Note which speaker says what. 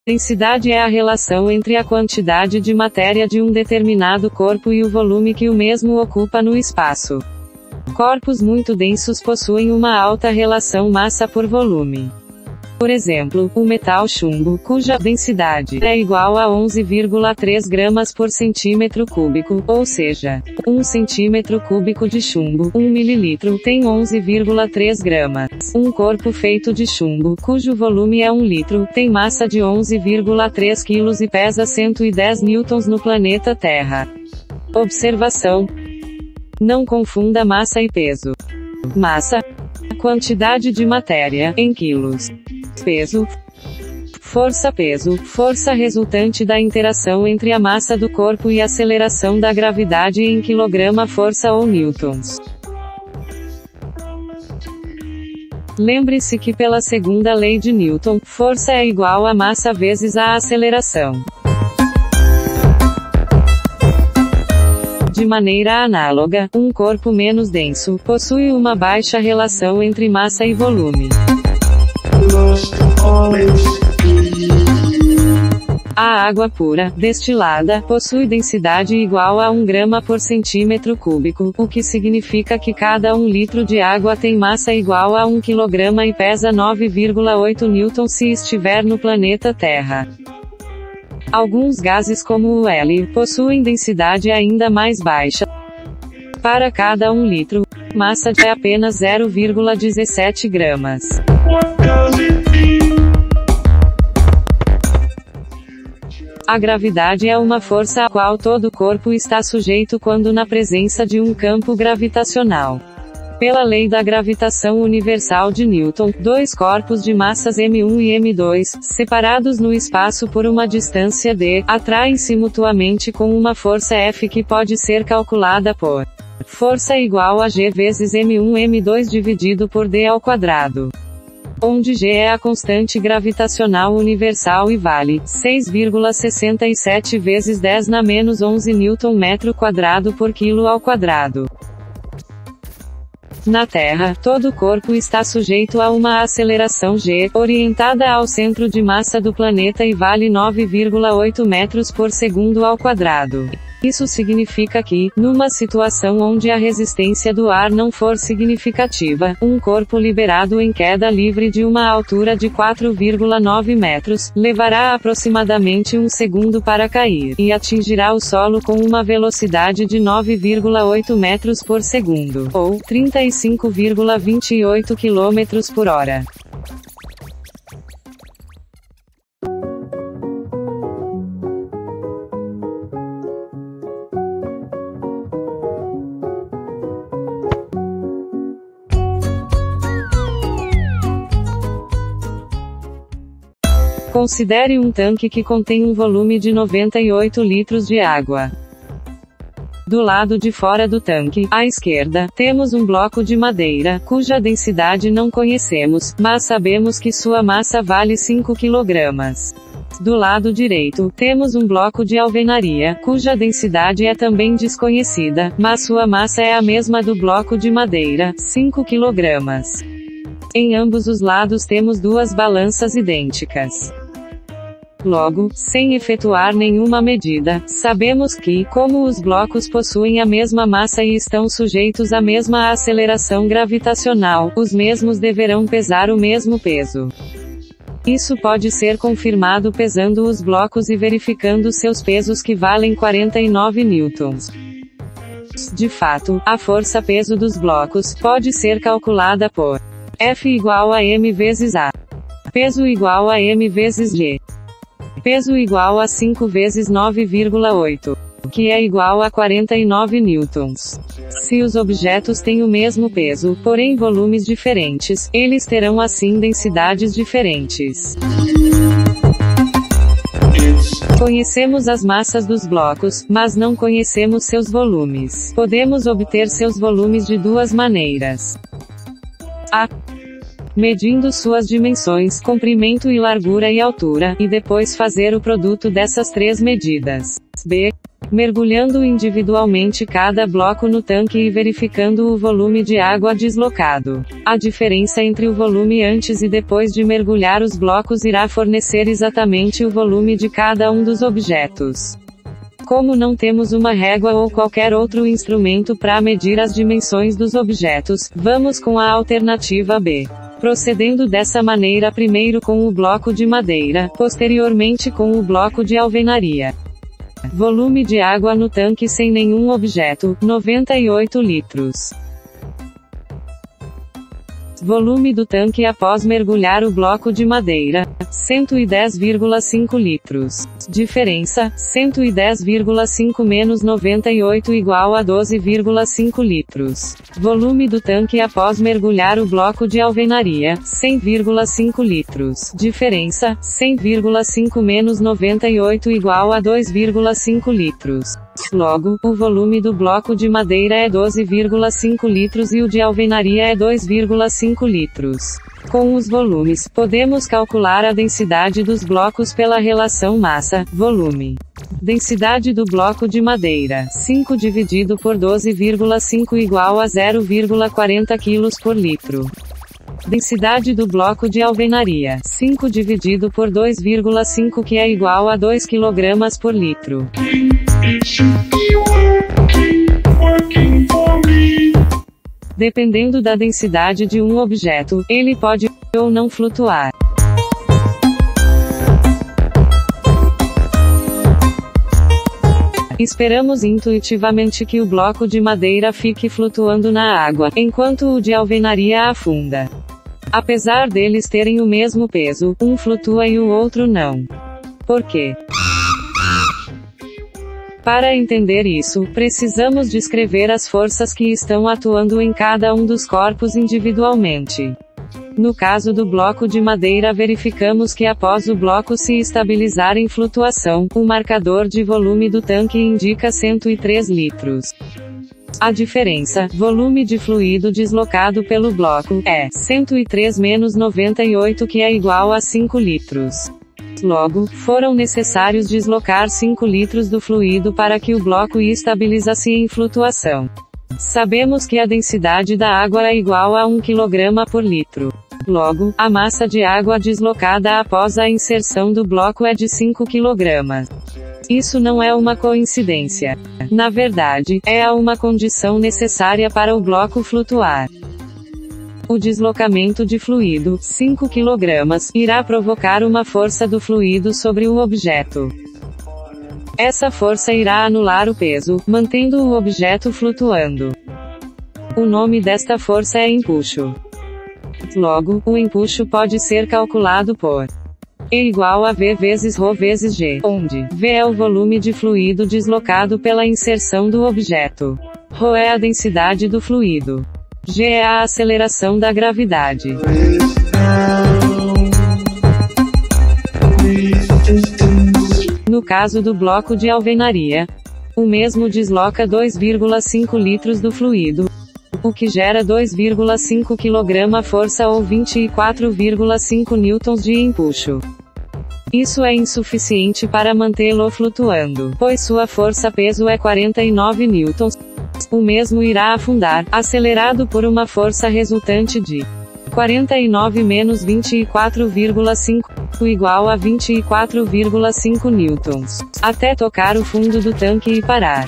Speaker 1: Densidade é a relação entre a quantidade de matéria de um determinado corpo e o volume que o mesmo ocupa no espaço. Corpos muito densos possuem uma alta relação massa por volume. Por exemplo, o metal chumbo, cuja densidade é igual a 11,3 gramas por centímetro cúbico, ou seja, 1 centímetro cúbico de chumbo, 1 mililitro, tem 11,3 gramas. Um corpo feito de chumbo, cujo volume é 1 litro, tem massa de 11,3 kg e pesa 110 newtons no planeta Terra. Observação: não confunda massa e peso. Massa, quantidade de matéria, em quilos. Peso, força-peso, força resultante da interação entre a massa do corpo e a aceleração da gravidade em quilograma-força ou newtons. Lembre-se que pela segunda lei de Newton, força é igual a massa vezes a aceleração. De maneira análoga, um corpo menos denso possui uma baixa relação entre massa e volume. A água pura, destilada, possui densidade igual a 1 grama por centímetro cúbico, o que significa que cada 1 litro de água tem massa igual a 1 kg e pesa 9,8 newtons se estiver no planeta Terra. Alguns gases como o hélio, possuem densidade ainda mais baixa. Para cada 1 litro, massa é apenas 0,17 gramas. A gravidade é uma força a qual todo corpo está sujeito quando na presença de um campo gravitacional. Pela lei da gravitação universal de Newton, dois corpos de massas m1 e m2, separados no espaço por uma distância d, atraem-se mutuamente com uma força F que pode ser calculada por força igual a G vezes m1m2 dividido por d ao quadrado. Onde G é a constante gravitacional universal e vale 6,67 vezes 10 na menos 11 Nm² por quilo ao quadrado. Na Terra, todo corpo está sujeito a uma aceleração g, orientada ao centro de massa do planeta e vale 9,8 metros por segundo ao quadrado. Isso significa que, numa situação onde a resistência do ar não for significativa, um corpo liberado em queda livre de uma altura de 4,9 metros, levará aproximadamente 1 segundo para cair, e atingirá o solo com uma velocidade de 9,8 metros por segundo, ou 35,28 km por hora. Considere um tanque que contém um volume de 98 litros de água. Do lado de fora do tanque, à esquerda, temos um bloco de madeira, cuja densidade não conhecemos, mas sabemos que sua massa vale 5 kg. Do lado direito, temos um bloco de alvenaria, cuja densidade é também desconhecida, mas sua massa é a mesma do bloco de madeira, 5 kg. Em ambos os lados temos duas balanças idênticas. Logo, sem efetuar nenhuma medida, sabemos que, como os blocos possuem a mesma massa e estão sujeitos à mesma aceleração gravitacional, os mesmos deverão pesar o mesmo peso. Isso pode ser confirmado pesando os blocos e verificando seus pesos que valem 49 newtons. De fato, a força-peso dos blocos pode ser calculada por F igual a m vezes A. Peso igual a m vezes G. Peso igual a 5 vezes 9,8. Que é igual a 49 newtons. Se os objetos têm o mesmo peso, porém volumes diferentes, eles terão assim densidades diferentes. Conhecemos as massas dos blocos, mas não conhecemos seus volumes. Podemos obter seus volumes de duas maneiras. A. Medindo suas dimensões, comprimento e largura e altura, e depois fazer o produto dessas três medidas. B. mergulhando individualmente cada bloco no tanque e verificando o volume de água deslocado. A diferença entre o volume antes e depois de mergulhar os blocos irá fornecer exatamente o volume de cada um dos objetos. Como não temos uma régua ou qualquer outro instrumento para medir as dimensões dos objetos, vamos com a alternativa B. Procedendo dessa maneira, primeiro com o bloco de madeira, posteriormente com o bloco de alvenaria. Volume de água no tanque sem nenhum objeto, 98 litros. Volume do tanque após mergulhar o bloco de madeira, 110,5 litros. Diferença, 110,5 menos 98 igual a 12,5 litros. Volume do tanque após mergulhar o bloco de alvenaria, 100,5 litros. Diferença, 100,5 menos 98 igual a 2,5 litros. Logo, o volume do bloco de madeira é 12,5 litros e o de alvenaria é 2,5 litros. Com os volumes, podemos calcular a densidade dos blocos pela relação massa-volume. Densidade do bloco de madeira, 5 dividido por 12,5 igual a 0,40 kg por litro. Densidade do bloco de alvenaria, 5 dividido por 2,5 que é igual a 2 kg por litro. Dependendo da densidade de um objeto, ele pode ou não flutuar. Esperamos intuitivamente que o bloco de madeira fique flutuando na água, enquanto o de alvenaria afunda. Apesar deles terem o mesmo peso, um flutua e o outro não. Por quê? Para entender isso, precisamos descrever as forças que estão atuando em cada um dos corpos individualmente. No caso do bloco de madeira, verificamos que após o bloco se estabilizar em flutuação, o marcador de volume do tanque indica 103 litros. A diferença, volume de fluido deslocado pelo bloco, é 103 menos 98 que é igual a 5 litros. Logo, foram necessários deslocar 5 litros do fluido para que o bloco estabilizasse em flutuação. Sabemos que a densidade da água é igual a 1 kg por litro. Logo, a massa de água deslocada após a inserção do bloco é de 5 kg. Isso não é uma coincidência. Na verdade, é uma condição necessária para o bloco flutuar. O deslocamento de fluido, 5 kg, irá provocar uma força do fluido sobre o objeto. Essa força irá anular o peso, mantendo o objeto flutuando. O nome desta força é empuxo. Logo, o empuxo pode ser calculado por E igual a V vezes ρ vezes G, onde V é o volume de fluido deslocado pela inserção do objeto. ρ é a densidade do fluido. G é a aceleração da gravidade. No caso do bloco de alvenaria, o mesmo desloca 2,5 litros do fluido, o que gera 2,5 kg força ou 24,5 newtons de empuxo. Isso é insuficiente para mantê-lo flutuando, pois sua força-peso é 49 newtons. O mesmo irá afundar, acelerado por uma força resultante de 49 menos 24,5, igual a 24,5 newtons, até tocar o fundo do tanque e parar.